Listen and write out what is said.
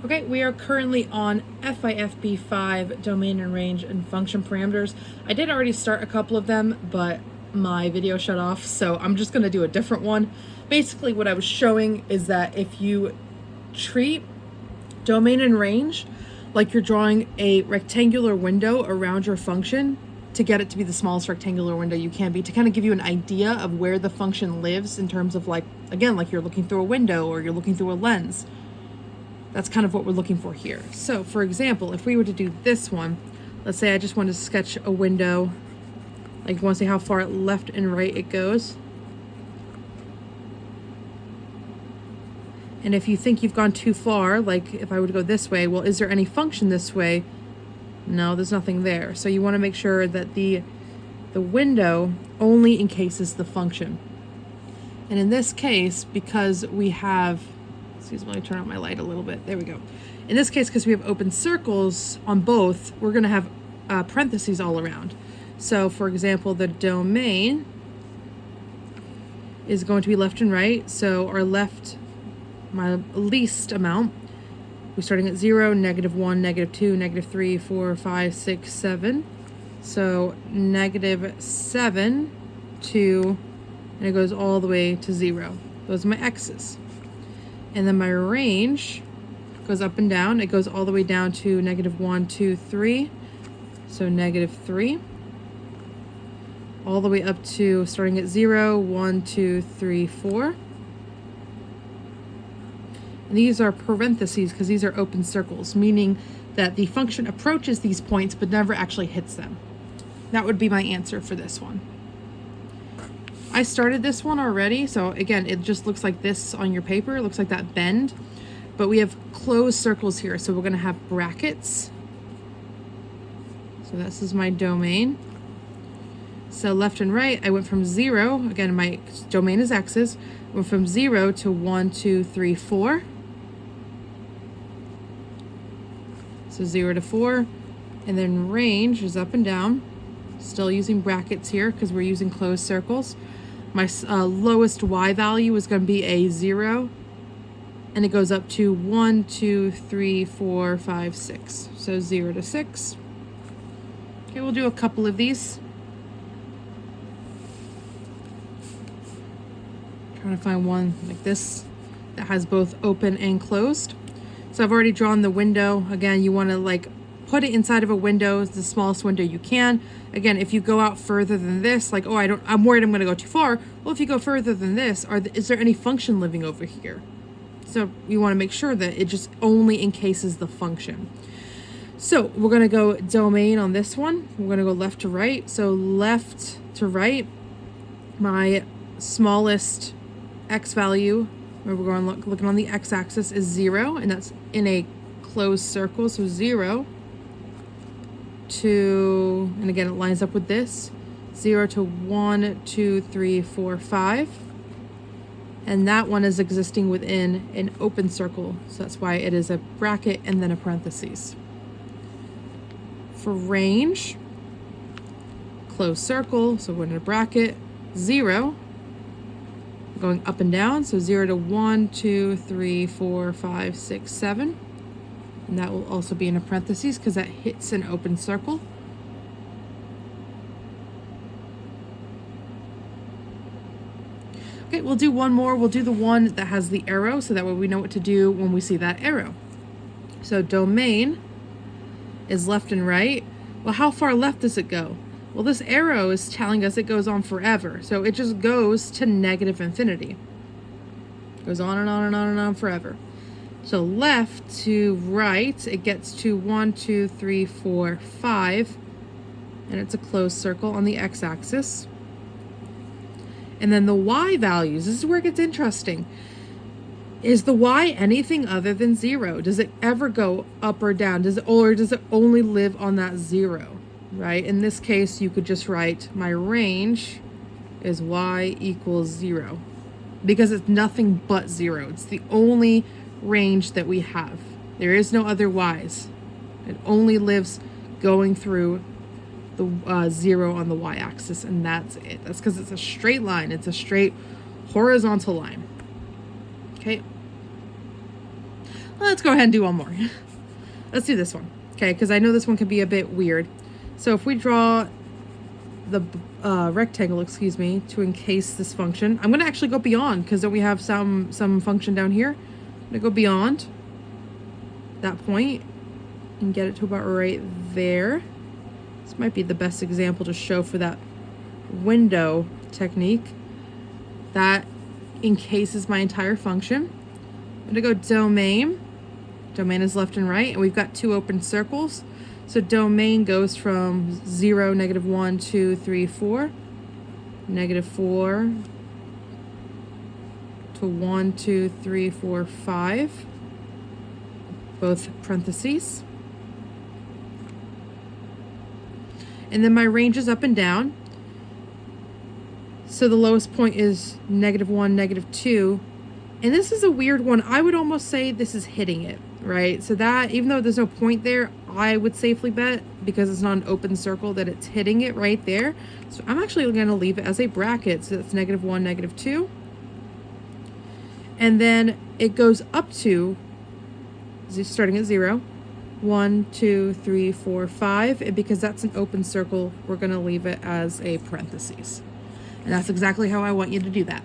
Okay, we are currently on FIF.B.5 domain and range and function parameters. I did already start a couple of them, but my video shut off, so I'm just going to do a different one. Basically, what I was showing is that if you treat domain and range like you're drawing a rectangular window around your function to get it to be the smallest rectangular window you can be, to kind of give you an idea of where the function lives in terms of, like, again, like you're looking through a window or you're looking through a lens. That's kind of what we're looking for here. So for example, if we were to do this one, let's say I just want to sketch a window, like you want to see how far left and right it goes. And if you think you've gone too far, like if I were to go this way, well, is there any function this way? No, there's nothing there. So you want to make sure that the window only encases the function. And in this case, because we have, excuse me, let me turn out my light a little bit. There we go. In this case, because we have open circles on both, we're going to have parentheses all around. So for example, the domain is going to be left and right. So our left, my least amount, we're starting at 0, -1, -2, -3, 4, 5, 6, 7. So -7 to, and it goes all the way to 0. Those are my x's. And then my range goes up and down. It goes all the way down to -1, 2, 3. So -3. All the way up to starting at 0, 1, 2, 3, 4. And these are parentheses because these are open circles, meaning that the function approaches these points but never actually hits them. That would be my answer for this one. I started this one already, so again, it just looks like this on your paper. It looks like that bend, but we have closed circles here, so we're going to have brackets. So this is my domain. So left and right, I went from 0, again, my domain is x's, went from 0 to 1, 2, 3, 4. So 0 to 4, and then range is up and down. Still using brackets here because we're using closed circles. My lowest y value is going to be a 0, and it goes up to 1, 2, 3, 4, 5, 6. So 0 to 6. Okay, we'll do a couple of these. Trying to find one like this that has both open and closed. So I've already drawn the window. Again, you want to like put it inside of a window, it's the smallest window you can. Again, if you go out further than this, like, oh, I'm worried I'm going to go too far. Well, if you go further than this, is there any function living over here? So you want to make sure that it just only encases the function. So we're going to go domain on this one. We're going to go left to right. So left to right, my smallest x value, where we're going looking on the x-axis, is 0, and that's in a closed circle. So 0 to, and again, it lines up with this, 0 to 1, 2, 3, 4, 5. And that one is existing within an open circle. So that's why it is a bracket and then a parentheses. For range, closed circle, so we're in a bracket, 0, going up and down, so 0 to 1, 2, 3, 4, 5, 6, 7. And that will also be in a parentheses because that hits an open circle. Okay, we'll do one more. We'll do the one that has the arrow, so that way we know what to do when we see that arrow. So domain is left and right. Well, how far left does it go? Well, this arrow is telling us it goes on forever. So it just goes to negative infinity. It goes on and on and on and on forever. So left to right, it gets to 1, 2, 3, 4, 5. And it's a closed circle on the x-axis. And then the y values, this is where it gets interesting. Is the y anything other than 0? Does it ever go up or down? Or does it only live on that 0? Right? In this case, you could just write my range is y equals 0. Because it's nothing but 0. It's the only range that we have. There is no other y's. It only lives going through the 0 on the y-axis, and that's it. That's because it's a straight line. It's a straight horizontal line. Okay. Well, let's go ahead and do one more. Let's do this one, okay? Because I know this one can be a bit weird. So if we draw the rectangle, excuse me, to encase this function, I'm going to actually go beyond, because don't we have some function down here? I'm going to go beyond that point and get it to about right there. This might be the best example to show for that window technique. That encases my entire function. I'm going to go domain. Domain is left and right, and we've got two open circles. So domain goes from 0, -1, 2, 3, 4, -4 to 1, 2, 3, 4, 5, both parentheses. And then my range is up and down. So the lowest point is -1, -2. And this is a weird one. I would almost say this is hitting it, right? So that, even though there's no point there, I would safely bet, because it's not an open circle, that it's hitting it right there. So I'm actually going to leave it as a bracket. So that's -1, -2. And then it goes up to, starting at 0, 1, 2, 3, 4, 5. And because that's an open circle, we're going to leave it as a parentheses. And that's exactly how I want you to do that.